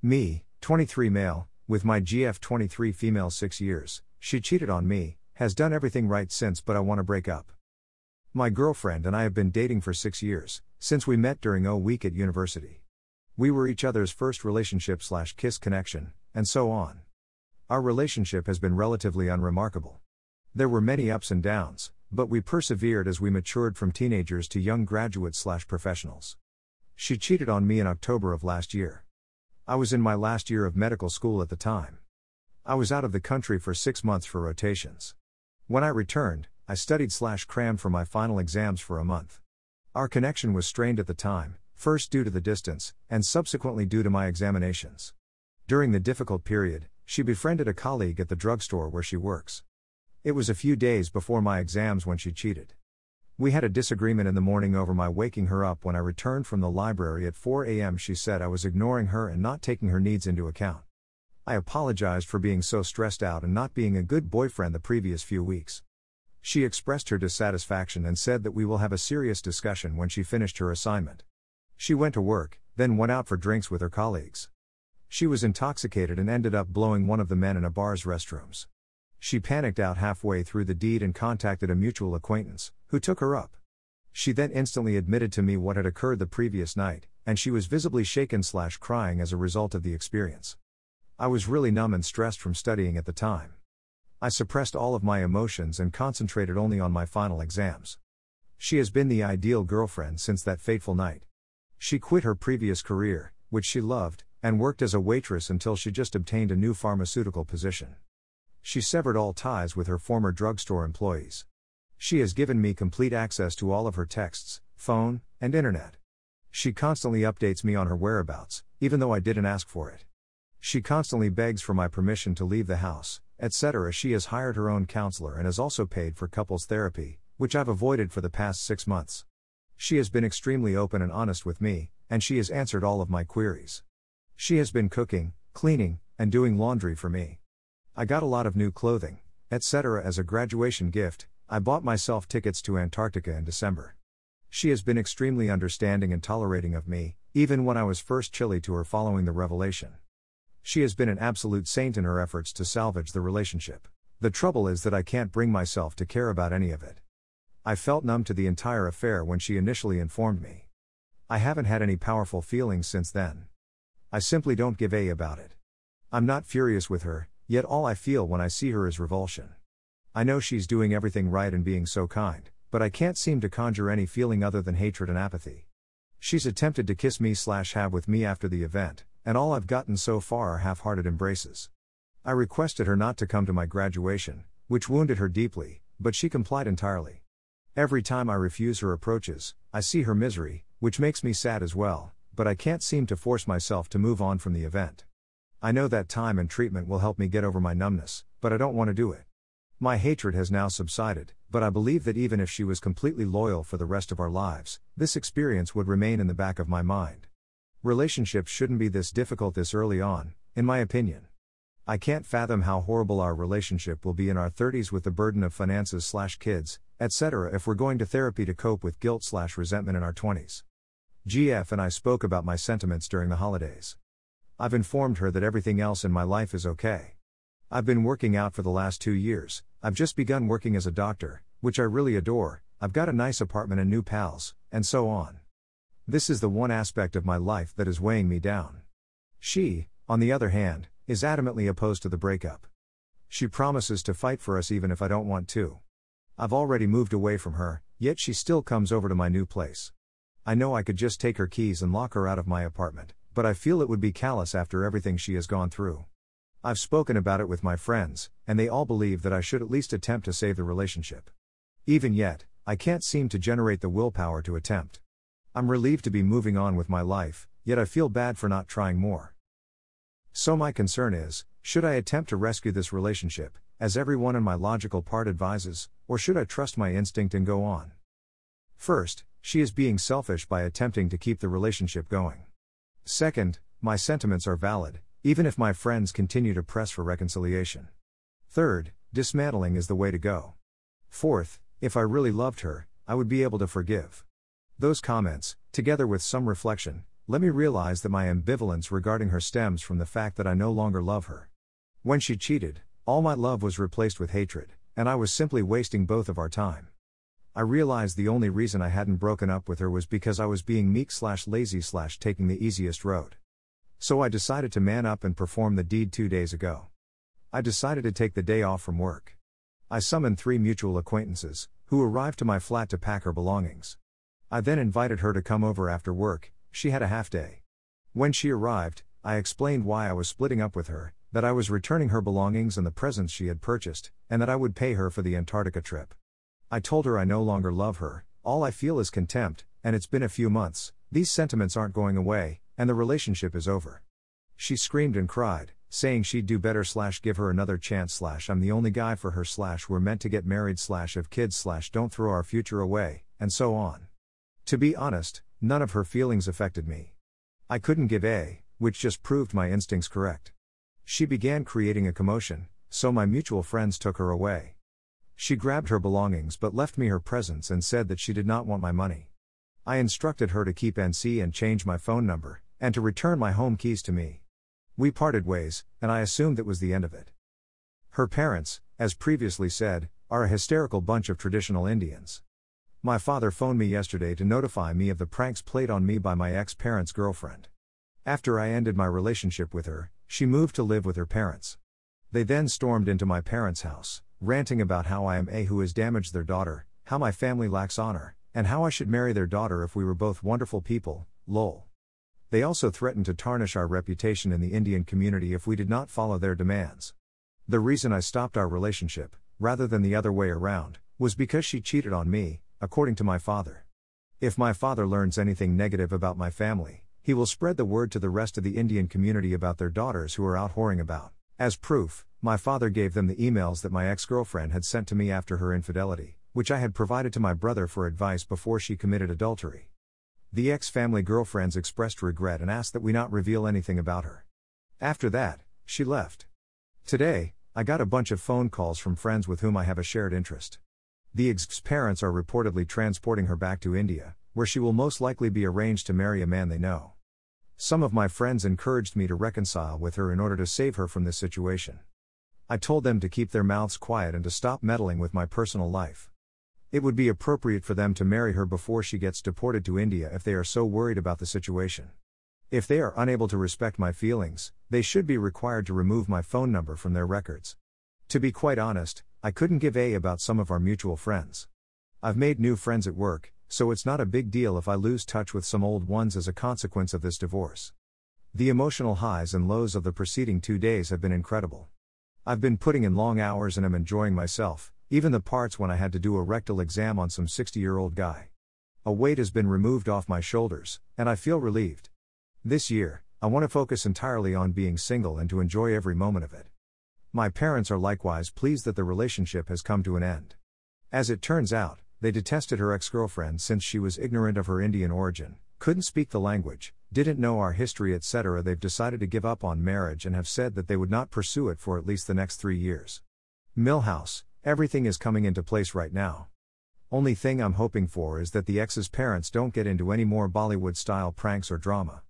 Me, 23 male, with my GF 23 female 6 years, she cheated on me, has done everything right since but I want to break up. My girlfriend and I have been dating for 6 years, since we met during O week at university. We were each other's first relationship/kiss connection, and so on. Our relationship has been relatively unremarkable. There were many ups and downs, but we persevered as we matured from teenagers to young graduates/professionals. She cheated on me in October of last year. I was in my last year of medical school at the time. I was out of the country for 6 months for rotations. When I returned, I studied/crammed for my final exams for a month. Our connection was strained at the time, first due to the distance, and subsequently due to my examinations. During the difficult period, she befriended a colleague at the drugstore where she works. It was a few days before my exams when she cheated. We had a disagreement in the morning over my waking her up when I returned from the library at 4 a.m. She said I was ignoring her and not taking her needs into account. I apologized for being so stressed out and not being a good boyfriend the previous few weeks. She expressed her dissatisfaction and said that we will have a serious discussion when she finished her assignment. She went to work, then went out for drinks with her colleagues. She was intoxicated and ended up blowing one of the men in a bar's restrooms. She panicked out halfway through the deed and contacted a mutual acquaintance, who took her up. She then instantly admitted to me what had occurred the previous night, and she was visibly shaken/crying as a result of the experience. I was really numb and stressed from studying at the time. I suppressed all of my emotions and concentrated only on my final exams. She has been the ideal girlfriend since that fateful night. She quit her previous career, which she loved, and worked as a waitress until she just obtained a new pharmaceutical position. She severed all ties with her former drugstore employees. She has given me complete access to all of her texts, phone, and internet. She constantly updates me on her whereabouts, even though I didn't ask for it. She constantly begs for my permission to leave the house, etc. She has hired her own counselor and has also paid for couples therapy, which I've avoided for the past 6 months. She has been extremely open and honest with me, and she has answered all of my queries. She has been cooking, cleaning, and doing laundry for me. I got a lot of new clothing, etc. as a graduation gift. I bought myself tickets to Antarctica in December. She has been extremely understanding and tolerating of me, even when I was first chilly to her following the revelation. She has been an absolute saint in her efforts to salvage the relationship. The trouble is that I can't bring myself to care about any of it. I felt numb to the entire affair when she initially informed me. I haven't had any powerful feelings since then. I simply don't give a about it. I'm not furious with her, yet all I feel when I see her is revulsion. I know she's doing everything right and being so kind, but I can't seem to conjure any feeling other than hatred and apathy. She's attempted to kiss me/have with me after the event, and all I've gotten so far are half-hearted embraces. I requested her not to come to my graduation, which wounded her deeply, but she complied entirely. Every time I refuse her approaches, I see her misery, which makes me sad as well, but I can't seem to force myself to move on from the event. I know that time and treatment will help me get over my numbness, but I don't want to do it. My hatred has now subsided, but I believe that even if she was completely loyal for the rest of our lives, this experience would remain in the back of my mind. Relationships shouldn't be this difficult this early on, in my opinion. I can't fathom how horrible our relationship will be in our 30s with the burden of finances/kids, etc. if we're going to therapy to cope with guilt/resentment in our 20s. GF and I spoke about my sentiments during the holidays. I've informed her that everything else in my life is okay. I've been working out for the last 2 years, I've just begun working as a doctor, which I really adore, I've got a nice apartment and new pals, and so on. This is the one aspect of my life that is weighing me down. She, on the other hand, is adamantly opposed to the breakup. She promises to fight for us even if I don't want to. I've already moved away from her, yet she still comes over to my new place. I know I could just take her keys and lock her out of my apartment, but I feel it would be callous after everything she has gone through. I've spoken about it with my friends, and they all believe that I should at least attempt to save the relationship. Even yet, I can't seem to generate the willpower to attempt. I'm relieved to be moving on with my life, yet I feel bad for not trying more. So my concern is, should I attempt to rescue this relationship, as everyone in my logical part advises, or should I trust my instinct and go on? First, she is being selfish by attempting to keep the relationship going. Second, my sentiments are valid, even if my friends continue to press for reconciliation. Third, dismantling is the way to go. Fourth, if I really loved her, I would be able to forgive. Those comments, together with some reflection, let me realize that my ambivalence regarding her stems from the fact that I no longer love her. When she cheated, all my love was replaced with hatred, and I was simply wasting both of our time. I realized the only reason I hadn't broken up with her was because I was being meek/lazy/ taking the easiest road. So I decided to man up and perform the deed 2 days ago. I decided to take the day off from work. I summoned 3 mutual acquaintances, who arrived to my flat to pack her belongings. I then invited her to come over after work. She had a half day. When she arrived, I explained why I was splitting up with her, that I was returning her belongings and the presents she had purchased, and that I would pay her for the Antarctica trip. I told her I no longer love her, all I feel is contempt, and it's been a few months, these sentiments aren't going away, and the relationship is over. She screamed and cried, saying she'd do better / give her another chance / I'm the only guy for her / we're meant to get married / have kids / don't throw our future away, and so on. To be honest, none of her feelings affected me. I couldn't give a, which just proved my instincts correct. She began creating a commotion, so my mutual friends took her away. She grabbed her belongings but left me her presents and said that she did not want my money. I instructed her to keep NC and change my phone number, and to return my home keys to me. We parted ways, and I assumed that was the end of it. Her parents, as previously said, are a hysterical bunch of traditional Indians. My father phoned me yesterday to notify me of the pranks played on me by my ex-parents' girlfriend. After I ended my relationship with her, she moved to live with her parents. They then stormed into my parents' house, ranting about how I am a who has damaged their daughter, how my family lacks honor, and how I should marry their daughter if we were both wonderful people, lol. They also threatened to tarnish our reputation in the Indian community if we did not follow their demands. The reason I stopped our relationship, rather than the other way around, was because she cheated on me, according to my father. If my father learns anything negative about my family, he will spread the word to the rest of the Indian community about their daughters who are out whoring about. As proof, my father gave them the emails that my ex-girlfriend had sent to me after her infidelity, which I had provided to my brother for advice before she committed adultery. The ex-family girlfriends expressed regret and asked that we not reveal anything about her. After that, she left. Today, I got a bunch of phone calls from friends with whom I have a shared interest. The ex's parents are reportedly transporting her back to India, where she will most likely be arranged to marry a man they know. Some of my friends encouraged me to reconcile with her in order to save her from this situation. I told them to keep their mouths quiet and to stop meddling with my personal life. It would be appropriate for them to marry her before she gets deported to India if they are so worried about the situation. If they are unable to respect my feelings, they should be required to remove my phone number from their records. To be quite honest, I couldn't give a about some of our mutual friends. I've made new friends at work, so it's not a big deal if I lose touch with some old ones as a consequence of this divorce. The emotional highs and lows of the preceding 2 days have been incredible. I've been putting in long hours and am enjoying myself, even the parts when I had to do a rectal exam on some 60-year-old guy. A weight has been removed off my shoulders, and I feel relieved. This year, I want to focus entirely on being single and to enjoy every moment of it. My parents are likewise pleased that the relationship has come to an end. As it turns out, they detested her ex-girlfriend since she was ignorant of her Indian origin, couldn't speak the language, didn't know our history, etc. They've decided to give up on marriage and have said that they would not pursue it for at least the next 3 years. Millhouse, everything is coming into place right now. Only thing I'm hoping for is that the ex's parents don't get into any more Bollywood-style pranks or drama.